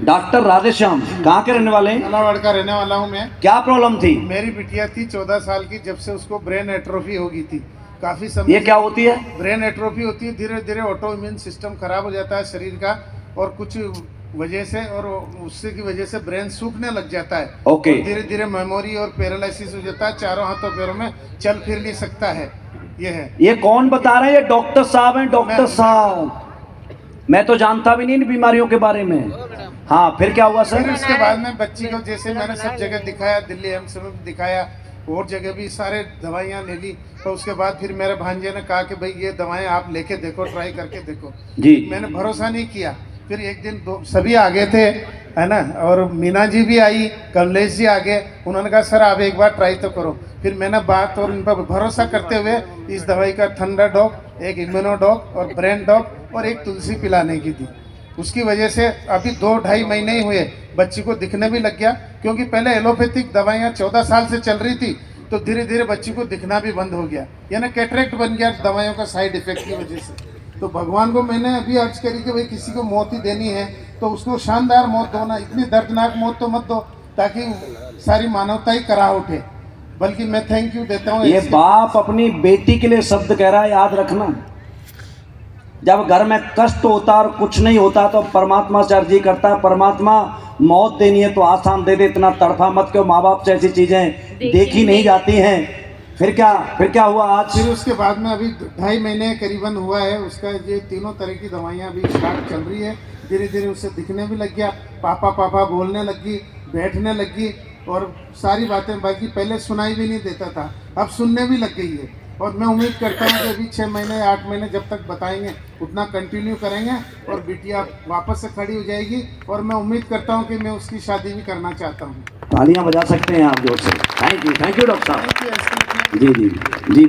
Doctor Radheshyam कहाँ के रहने वाले हैं? झालावाड़ का रहने वाला हूँ मैं। क्या प्रॉब्लम थी? मेरी बिटिया थी 14 साल की, जब से उसको ब्रेन एट्रोफी हो गई थी। काफी समय ये क्या होती है? ब्रेन एट्रोफी होती है, धीरे धीरे ऑटो इम्यून सिस्टम खराब हो जाता है शरीर का, और कुछ वजह से और उससे की वजह से ब्रेन सूखने लग जाता है। ओके। धीरे धीरे मेमोरी और पैरालिसिस हो जाता है, चारों हाथों पैरों में चल फिर नहीं सकता है। ये है। ये कौन बता रहे हैं? ये डॉक्टर साहब हैं। डॉक्टर साहब, मैं तो जानता भी नहीं इन बीमारियों के बारे में। हाँ, फिर क्या हुआ फिर सर? उसके बाद में बच्ची को जैसे मैंने सब जगह दिखाया, दिल्ली एम्स में भी दिखाया और जगह भी सारे दवाइयाँ ले ली। तो उसके बाद फिर मेरे भांजे ने कहा कि भाई ये दवाएं आप लेके देखो, ट्राई करके देखो जी। मैंने भरोसा नहीं किया। फिर एक दिन सभी आ गए थे, है ना, और मीना जी भी आई, कमलेश जी आ गए। उन्होंने कहा सर आप एक बार ट्राई तो करो। फिर मैंने बात और उन पर भरोसा करते हुए इस दवाई का थंडर डॉग, एक इम्यूनो डॉग और ब्रेन डॉग और एक तुलसी पिलाने की थी। उसकी वजह से अभी 2-2.5 महीने ही हुए बच्ची को दिखने भी लग गया, क्योंकि पहले एलोपैथिक दवाइयाँ 14 साल से चल रही थी, तो धीरे धीरे बच्ची को दिखना भी बंद हो गया, यानी कैटरेक्ट बन गया दवाइयों का साइड इफेक्ट की वजह से। तो भगवान को मैंने अभी अर्ज करी कि भाई किसी को मौत ही देनी है तो उसको शानदार मौत दो ना, इतनी दर्दनाक मौत तो मत दो ताकि सारी मानवता ही करा उठे। बल्कि मैं थैंक यू देता हूँ। ये बाप अपनी बेटी के लिए शब्द कह रहा है, याद रखना। जब घर में कष्ट होता और कुछ नहीं होता तो परमात्मा से अर्जी करता है, परमात्मा मौत देनी है तो आसान दे दे, इतना तड़फा मत, क्यों माँ बाप से ऐसी चीजें देखी नहीं जाती हैं। फिर क्या हुआ आज? फिर उसके बाद में अभी 2.5 महीने करीबन हुआ है उसका, ये तीनों तरह की दवाइयाँ अभी स्टार्ट चल रही है। धीरे धीरे उसे दिखने भी लग गया, पापा पापा बोलने लगी, बैठने लगी और सारी बातें, बाकी पहले सुनाई भी नहीं देता था, अब सुनने भी लग गई है। और मैं उम्मीद करता हूँ कि अभी 6 महीने 8 महीने जब तक बताएंगे उतना कंटिन्यू करेंगे और बिटिया वापस से खड़ी हो जाएगी। और मैं उम्मीद करता हूँ कि मैं उसकी शादी भी करना चाहता हूँ। तालियां बजा सकते हैं आप जोर से। थैंक यू डॉक्टर साहब। जी जी जी।